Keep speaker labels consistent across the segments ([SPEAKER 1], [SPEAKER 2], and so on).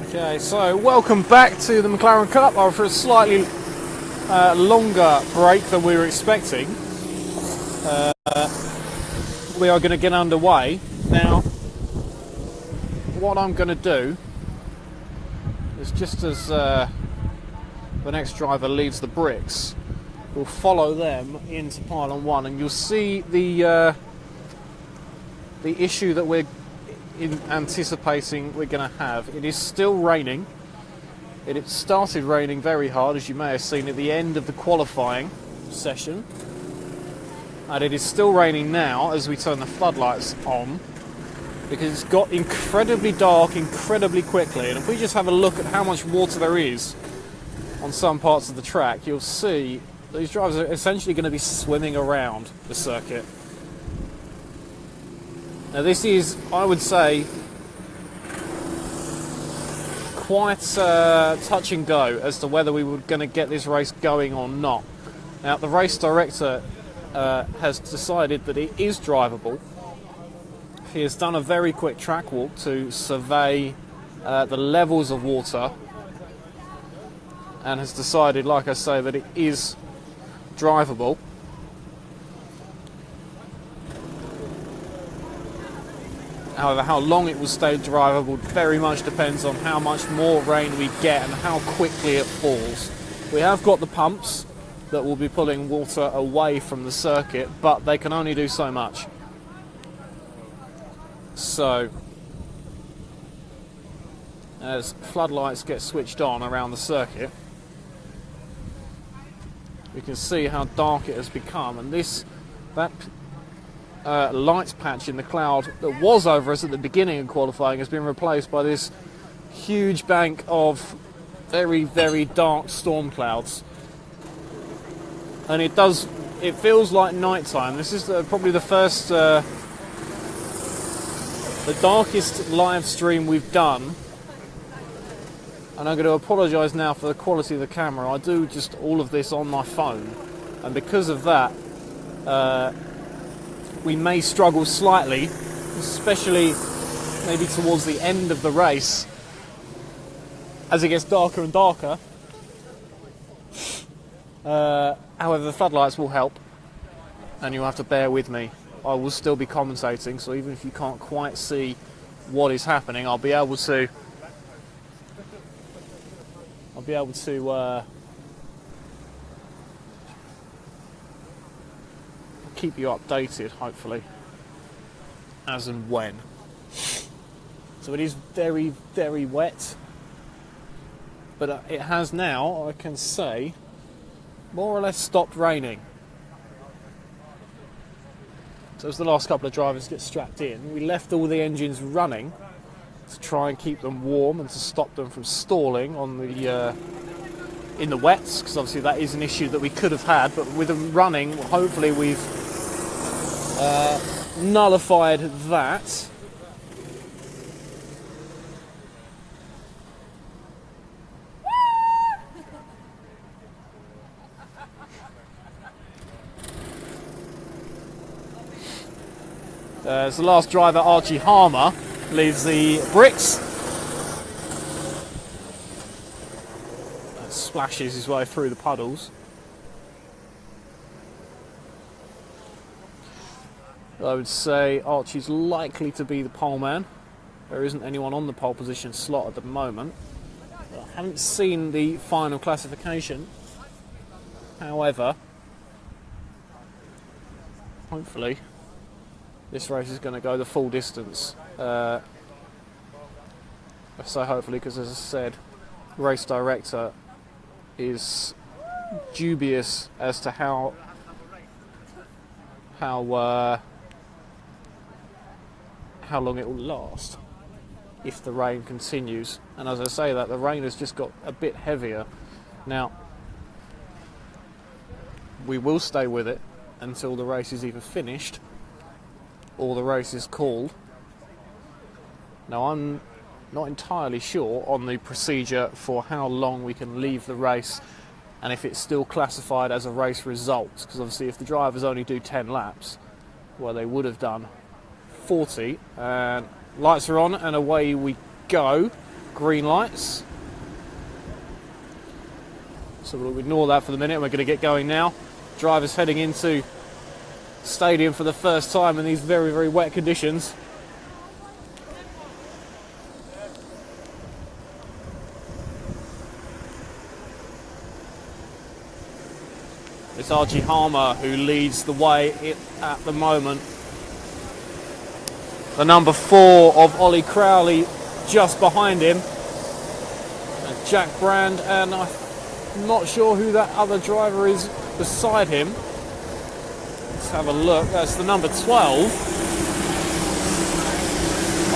[SPEAKER 1] Okay, so welcome back to the McLaren Cup after a slightly longer break than we were expecting. We are going to get underway. Now, what I'm going to do is just as the next driver leaves the bricks, we'll follow them into pylon 1 and you'll see the issue that we're anticipating we're going to have. It is still raining. It started raining very hard, as you may have seen at the end of the qualifying session, and it is still raining now as we turn the floodlights on, because it's got incredibly dark incredibly quickly. And if we just have a look at how much water there is on some parts of the track, you'll see these drivers are essentially going to be swimming around the circuit. Now this is, I would say, quite touch and go as to whether we were going to get this race going or not. Now the race director has decided that it is drivable. He has done a very quick track walk to survey the levels of water and has decided, like I say, that it is drivable. However, how long it will stay drivable very much depends on how much more rain we get and how quickly it falls. We have got the pumps that will be pulling water away from the circuit, but they can only do so much. So, as floodlights get switched on around the circuit, we can see how dark it has become, and that light patch in the cloud that was over us at the beginning of qualifying has been replaced by this huge bank of very, very dark storm clouds. And it feels like nighttime. This is probably the first, the darkest live stream we've done. And I'm going to apologise now for the quality of the camera. I do just all of this on my phone, and because of that, we may struggle slightly, especially maybe towards the end of the race, as it gets darker and darker. However, the floodlights will help, and you'll have to bear with me. I will still be commentating, so even if you can't quite see what is happening, I'll be able to keep you updated, hopefully, as and when. So it is very, very wet, but it has now, I can say, more or less stopped raining. So as the last couple of drivers get strapped in, we left all the engines running to try and keep them warm and to stop them from stalling on the in the wets, because obviously that is an issue that we could have had, but with them running, hopefully we've nullified that. As the last driver, Archie Harmer, leaves the bricks. And splashes his way through the puddles. I would say Archie's likely to be the pole man. There isn't anyone on the pole position slot at the moment. I haven't seen the final classification. However, hopefully this race is going to go the full distance. I say hopefully because, as I said, the race director is dubious as to how long it will last if the rain continues. And as I say that, the rain has just got a bit heavier. Now, we will stay with it until the race is either finished or the race is called. Now, I'm not entirely sure on the procedure for how long we can leave the race and if it's still classified as a race result, because obviously if the drivers only do 10 laps, well, they would have done 40, and lights are on and away we go. green lights. So we'll ignore that for the minute. We're going to get going now. Drivers heading into stadium for the first time in these very, very wet conditions. It's Archie Harmer who leads the way at the moment. The number 4 of Ollie Crowley just behind him. And Jack Brand, and I'm not sure who that other driver is beside him. Let's have a look. That's the number 12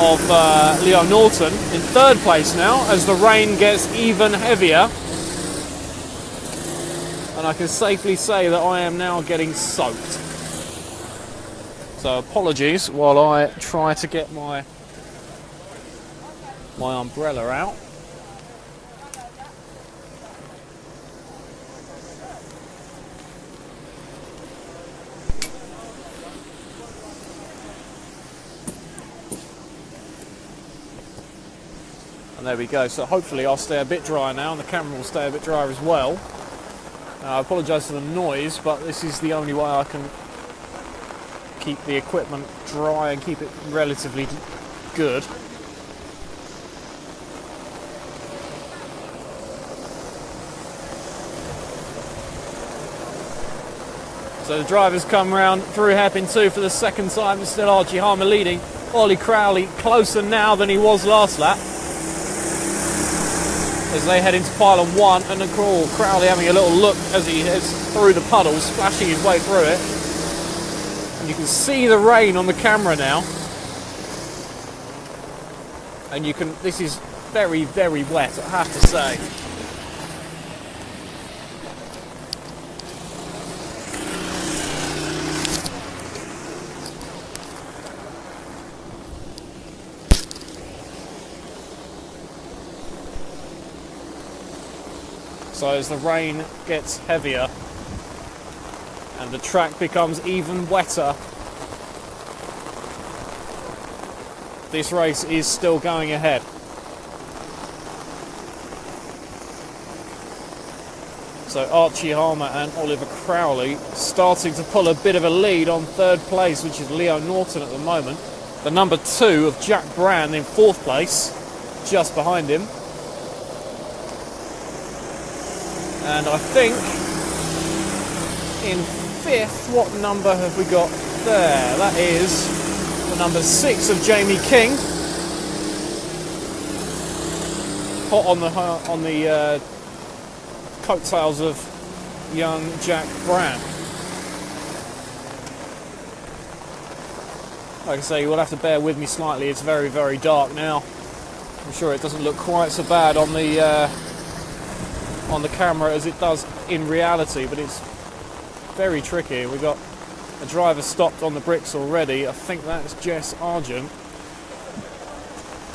[SPEAKER 1] of Leo Norton in 3rd place now as the rain gets even heavier. And I can safely say that I am now getting soaked. So apologies while I try to get my umbrella out. And there we go. So hopefully I'll stay a bit dry now, and the camera will stay a bit drier as well. I apologise for the noise, but this is the only way I can keep the equipment dry and keep it relatively good. So the drivers come round through hairpin 2 for the second time. It's still Archie Harmer leading. Ollie Crowley closer now than he was last lap, as they head into pylon 1, and Crowley having a little look as he heads through the puddles, splashing his way through it. And you can see the rain on the camera now. And this is very, very wet, I have to say. So as the rain gets heavier and the track becomes even wetter, this race is still going ahead. So Archie Harmer and Oliver Crowley starting to pull a bit of a lead on 3rd place, which is Leo Norton at the moment. The number 2 of Jack Brand in 4th place, just behind him. And I think in 5th, what number have we got there? That is the number 6 of Jamie King. Hot on the coattails of young Jack Brand. Like I say, you will have to bear with me slightly. It's very, very dark now. I'm sure it doesn't look quite so bad on the camera as it does in reality, but it's very tricky. We've got a driver stopped on the bricks already. I think that's Jess Argent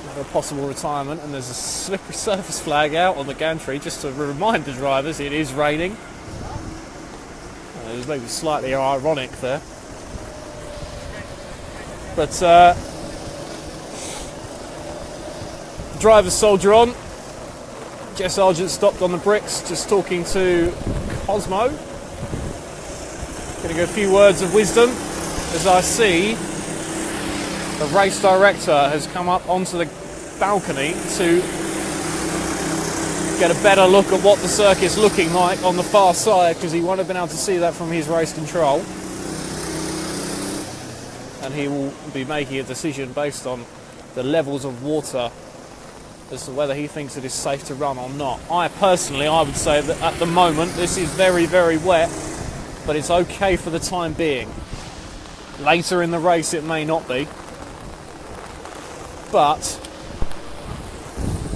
[SPEAKER 1] with a possible retirement, and there's a slippery surface flag out on the gantry just to remind the drivers it is raining. It was maybe slightly ironic there, but the drivers soldier on. Jess Argent stopped on the bricks, just talking to Cosmo. Going to go a few words of wisdom as I see the race director has come up onto the balcony to get a better look at what the circuit's looking like on the far side, because he won't have been able to see that from his race control. And he will be making a decision based on the levels of water as to whether he thinks it is safe to run or not. I would say that at the moment this is very, very wet, but it's okay for the time being. Later in the race it may not be, but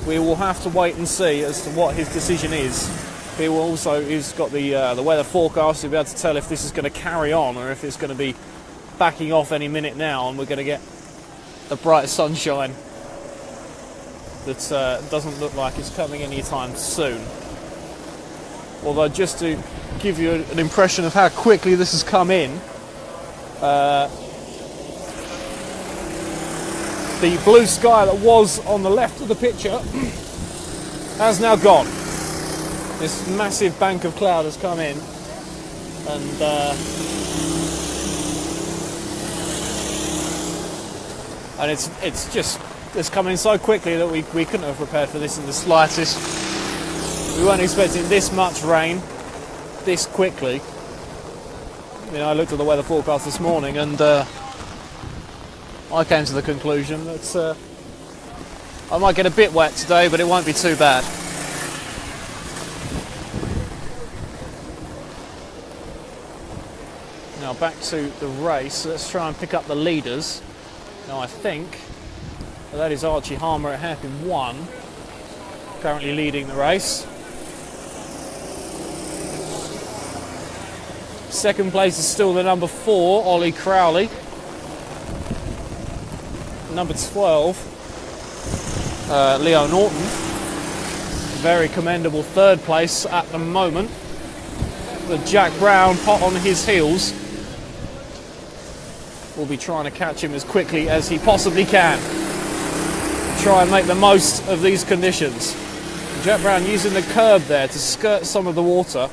[SPEAKER 1] we will have to wait and see as to what his decision is. He will also, he's got the weather forecast, he'll be able to tell if this is going to carry on or if it's going to be backing off any minute now, and we're going to get the bright sunshine that doesn't look like it's coming anytime soon. Although, just to give you an impression of how quickly this has come in, the blue sky that was on the left of the picture has now gone. This massive bank of cloud has come in, and it's come in so quickly that we couldn't have prepared for this in the slightest. We weren't expecting this much rain this quickly. You know, I looked at the weather forecast this morning, and I came to the conclusion that I might get a bit wet today, but it won't be too bad. Now back to the race. Let's try and pick up the leaders. Now I think that is Archie Harmer at hairpin 1, currently leading the race. Second place is still the number 4, Ollie Crowley. Number 12, Leo Norton. Very commendable third place at the moment. But Jack Brown, hot on his heels, will be trying to catch him as quickly as he possibly can. Try and make the most of these conditions. Jack Brown using the curb there to skirt some of the water.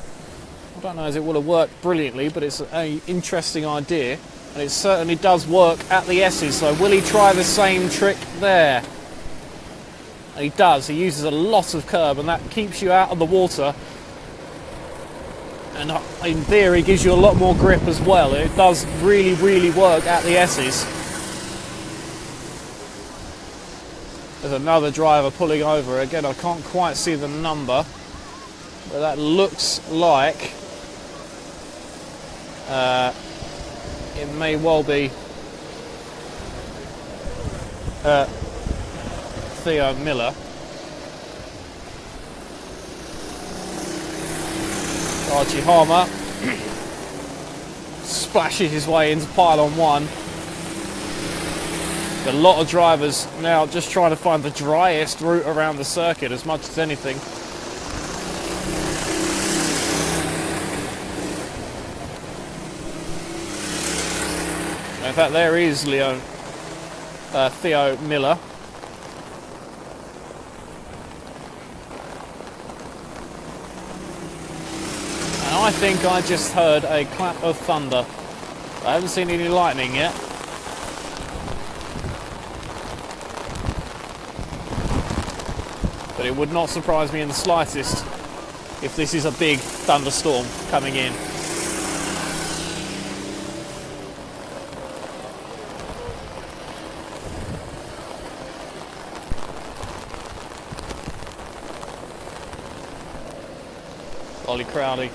[SPEAKER 1] I don't know as it would have worked brilliantly, but it's an interesting idea. And it certainly does work at the S's, so will he try the same trick there? And he does. He uses a lot of curb, and that keeps you out of the water. And in theory, gives you a lot more grip as well. It does really, really work at the S's. There's another driver pulling over. Again, I can't quite see the number, but that looks like it may well be Theo Miller. Archie Harmer splashes his way into pylon 1. A lot of drivers now just trying to find the driest route around the circuit as much as anything. In fact, there is Theo Miller. And I think I just heard a clap of thunder. I haven't seen any lightning yet. But it would not surprise me in the slightest if this is a big thunderstorm coming in. Ollie Crowley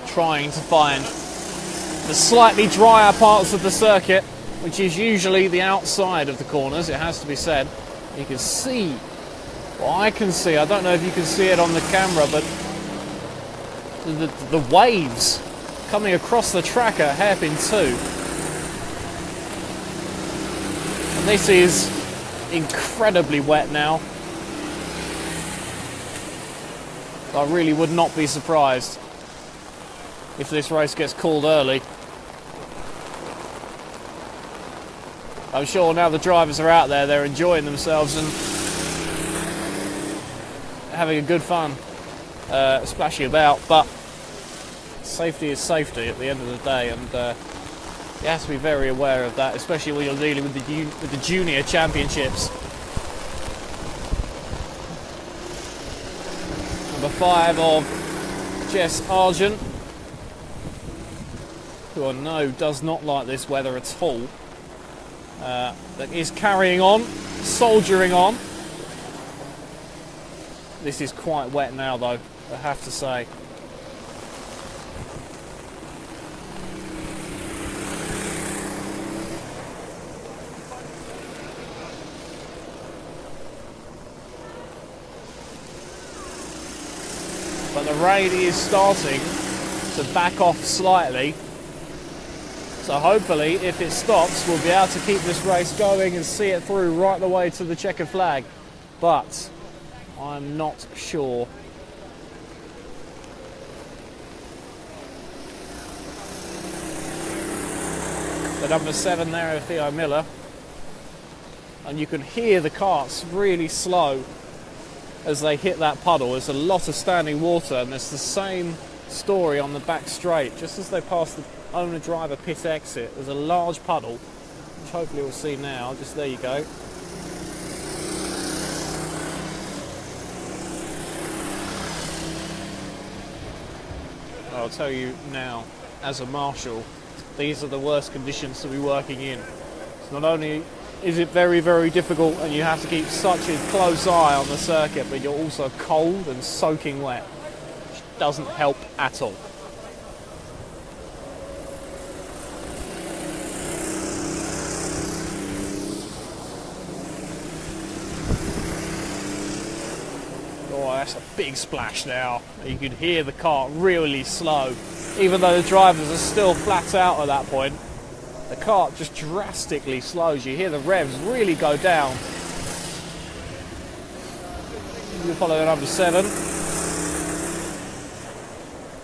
[SPEAKER 1] trying to find the slightly drier parts of the circuit, which is usually the outside of the corners, it has to be said. You can see, well, I can see, I don't know if you can see it on the camera, but the waves coming across the track at hairpin 2. And this is incredibly wet now. I really would not be surprised if this race gets called early. I'm sure now the drivers are out there, they're enjoying themselves and having a good fun, splashing about, but safety is safety at the end of the day, and you have to be very aware of that, especially when you're dealing with the junior championships. Number 5 of Jess Argent, who I know does not like this weather at all, that is carrying on, soldiering on. This is quite wet now though, I have to say. But the rain is starting to back off slightly. So hopefully, if it stops, we'll be able to keep this race going and see it through right the way to the checkered flag. But I'm not sure. The number 7 there, Theo Miller. And you can hear the carts really slow as they hit that puddle. There's a lot of standing water, and it's the same story on the back straight. Just as they pass the owner-driver pit exit, there's a large puddle, which hopefully we'll see now. Just there you go. I'll tell you now, as a marshal, these are the worst conditions to be working in. So not only is it very, very difficult and you have to keep such a close eye on the circuit, but you're also cold and soaking wet, which doesn't help at all. Oh, that's a big splash now. You could hear the cart really slow, even though the drivers are still flat out at that point. The cart just drastically slows. You hear the revs really go down. You follow the number 7.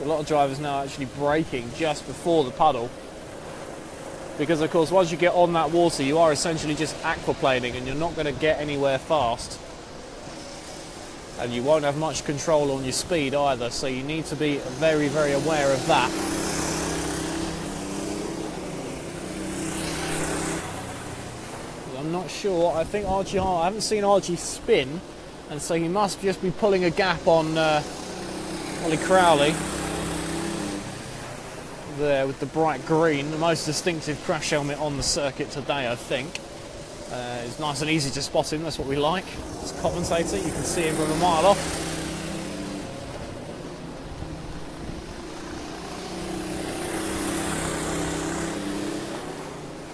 [SPEAKER 1] A lot of drivers now actually braking just before the puddle, because of course once you get on that water you are essentially just aquaplaning and you're not going to get anywhere fast. And you won't have much control on your speed either, so you need to be very, very aware of that. I'm not sure. I think Archie, I haven't seen Archie spin, and so he must just be pulling a gap on Ollie Crowley. There with the bright green, the most distinctive crash helmet on the circuit today, I think. It's nice and easy to spot him, that's what we like. As a commentator, you can see him from a mile off.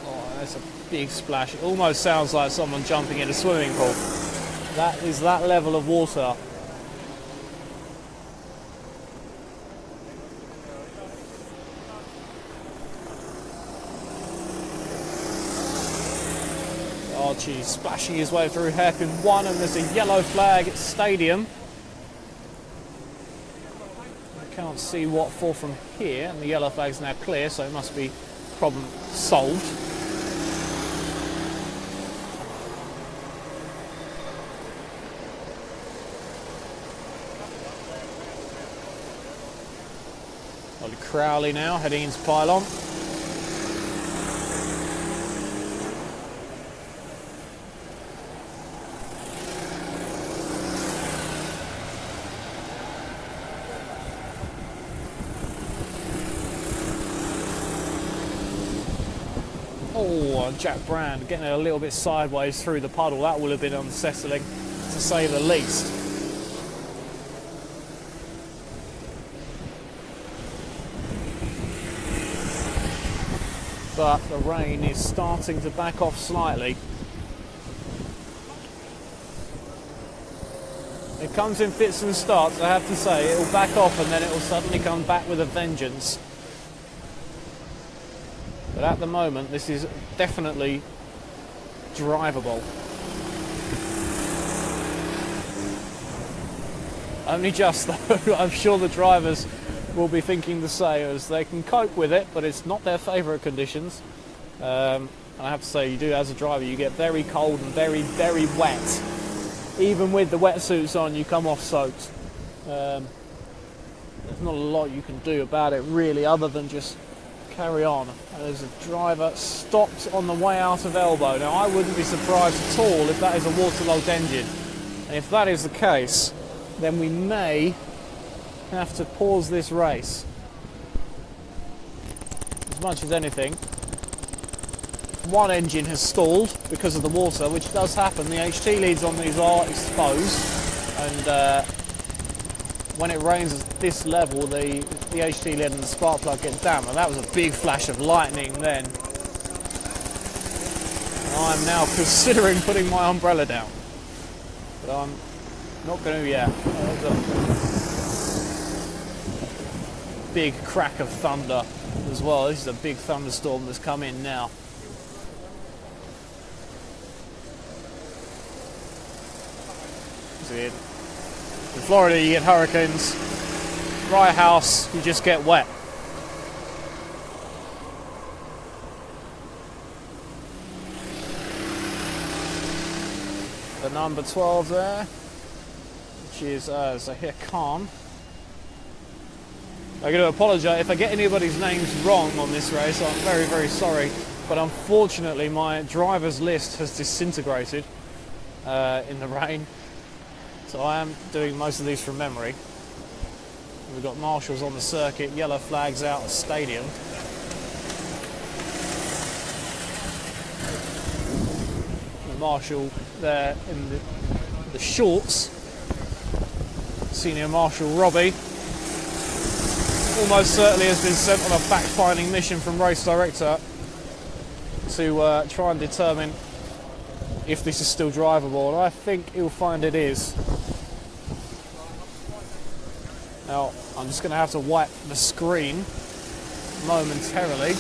[SPEAKER 1] Oh, that's a big splash. It almost sounds like someone jumping in a swimming pool. That is that level of water. Archie splashing his way through hairpin 1, and there's a yellow flag at Stadium. I can't see what for from here, and the yellow flag's now clear, so it must be problem solved. Ollie Crowley now heading into pylon. Oh, Jack Brand getting a little bit sideways through the puddle. That will have been unsettling, to say the least. But the rain is starting to back off slightly. It comes in fits and starts, I have to say. It will back off and then it will suddenly come back with a vengeance. But at the moment, this is definitely drivable. Only just though. I'm sure the drivers will be thinking the same, as they can cope with it, but it's not their favourite conditions. And I have to say, you do, as a driver, you get very cold and very, very wet. Even with the wetsuits on, you come off soaked. There's not a lot you can do about it, really, other than just carry on. There's a driver stopped on the way out of elbow. Now, I wouldn't be surprised at all if that is a waterlogged engine. And if that is the case, then we may have to pause this race. As much as anything, one engine has stalled because of the water, which does happen. The HT leads on these are exposed, and when it rains at this level, the HT lead and the spark plug get damp, and that was a big flash of lightning then. I'm now considering putting my umbrella down, but I'm not going to yet. Big crack of thunder as well. This is a big thunderstorm that's come in now. In Florida you get hurricanes, dry house, you just get wet. The number 12 there, which is Zahir Khan. I'm going to apologise if I get anybody's names wrong on this race. I'm very, very sorry. But unfortunately, my driver's list has disintegrated in the rain. So I am doing most of these from memory. We've got marshals on the circuit, yellow flags out the stadium. The marshal there in the shorts, Senior Marshal Robbie, almost certainly has been sent on a fact-finding mission from race director to try and determine if this is still drivable, and I think he'll find it is. Now, I'm just going to have to wipe the screen momentarily,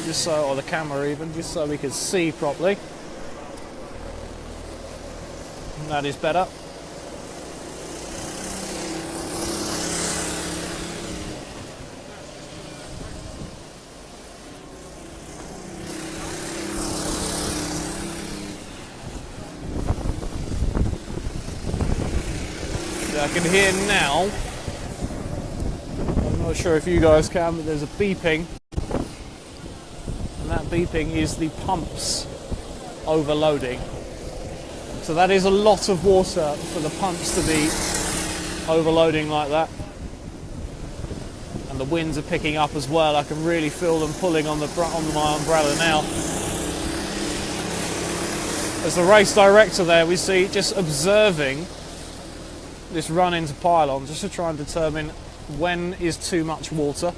[SPEAKER 1] just so, or the camera even, just so we can see properly. And that is better. I can hear now, I'm not sure if you guys can, but there's a beeping, and that beeping is the pumps overloading. So that is a lot of water for the pumps to be overloading like that. And the winds are picking up as well. I can really feel them pulling on my umbrella now. As the race director there, we see just observing this run into pylon just to try and determine when is too much water.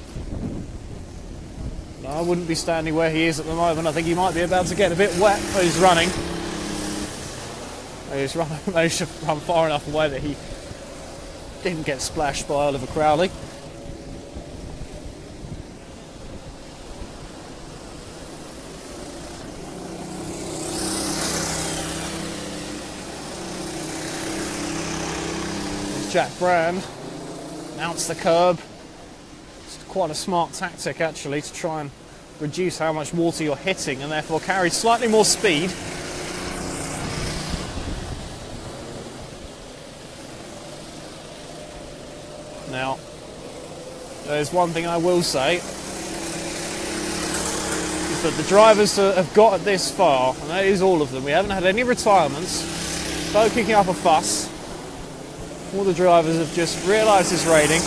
[SPEAKER 1] No, I wouldn't be standing where he is at the moment. I think he might be about to get a bit wet when he's running. He's managed to run far enough away that he didn't get splashed by Oliver Crowley. Jack Brand mounts the curb. It's quite a smart tactic actually to try and reduce how much water you're hitting and therefore carry slightly more speed. Now, there's one thing I will say, is that the drivers that have got this far, and that is all of them, we haven't had any retirements, no kicking up a fuss. All the drivers have just realised it's raining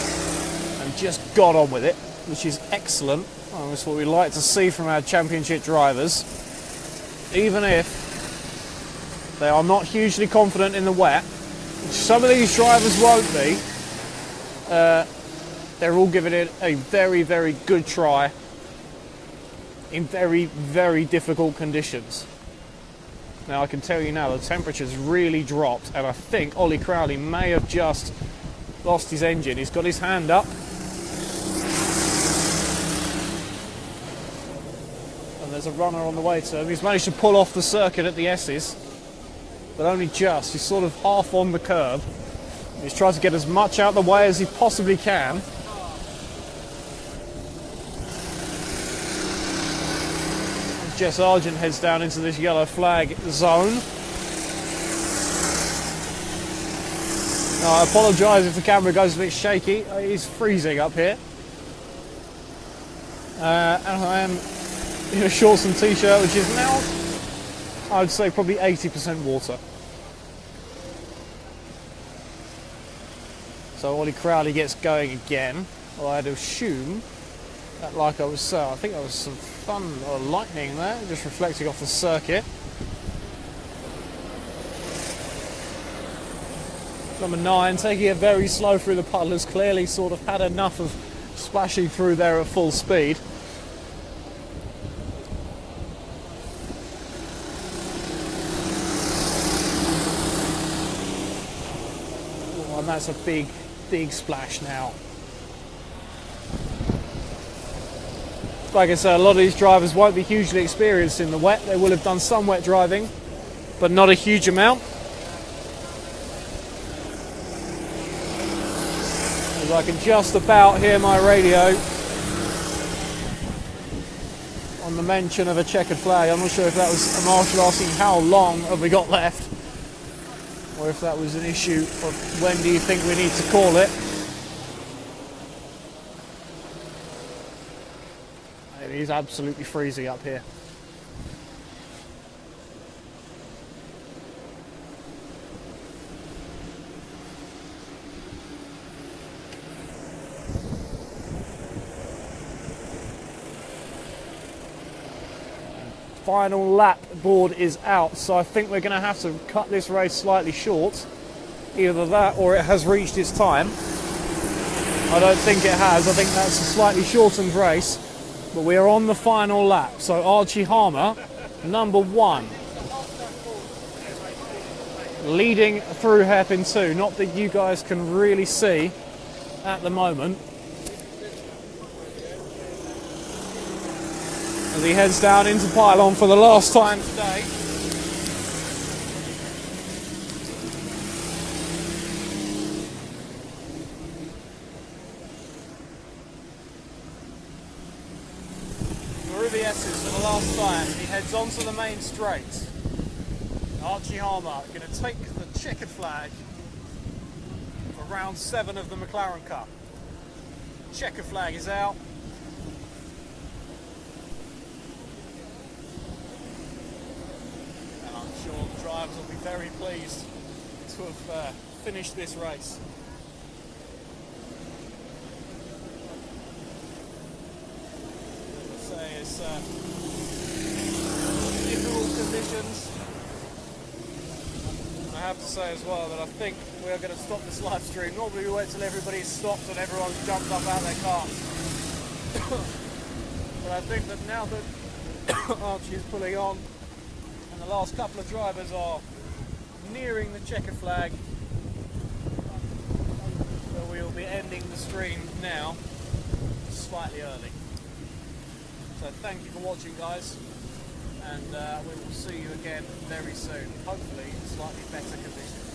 [SPEAKER 1] and just got on with it, which is excellent. And that's what we like to see from our championship drivers. Even if they are not hugely confident in the wet, which some of these drivers won't be, they're all giving it a very, very good try in very, very difficult conditions. Now I can tell you now the temperature's really dropped, and I think Ollie Crowley may have just lost his engine. He's got his hand up. And there's a runner on the way to him. He's managed to pull off the circuit at the S's, but only just. He's sort of half on the curb. He's trying to get as much out of the way as he possibly can. Jess Argent heads down into this yellow flag zone. Now, I apologise if the camera goes a bit shaky. It is freezing up here. And I am in a shorts and t-shirt, which is now, I would say, probably 80% water. So Ollie Crowley gets going again. Well, I'd assume that, like I was saying, I think there was some fun or lightning there, just reflecting off the circuit. Number 9, taking it very slow through the puddle, has clearly sort of had enough of splashing through there at full speed. Oh, and that's a big, big splash now. Like I said, a lot of these drivers won't be hugely experienced in the wet. They will have done some wet driving, but not a huge amount. As I can just about hear my radio on the mention of a checkered flag. I'm not sure if that was a marshal asking how long have we got left. or if that was an issue of when do you think we need to call it. It is absolutely freezing up here. Final lap board is out, so I think we're going to have to cut this race slightly short. Either that or it has reached its time. I don't think it has. I think that's a slightly shortened race, but we are on the final lap. So Archie Harmer, number 1, leading through hairpin 2. Not that you guys can really see at the moment. As he heads down into pylon for the last time today. Rubiesses for the last time. He heads onto the main straight. Archie Harmer going to take the checkered flag for round 7 of the McLaren Cup. Checkered flag is out. The drivers will be very pleased to have finished this race. So it's difficult conditions. I have to say as well that I think we are going to stop this live stream. Normally we wait till everybody's stopped and everyone's jumped up out of their cars. But I think that now that Archie is pulling on, and the last couple of drivers are nearing the checker flag, so we'll be ending the stream now, slightly early. So thank you for watching, guys, and we will see you again very soon, hopefully in slightly better conditions.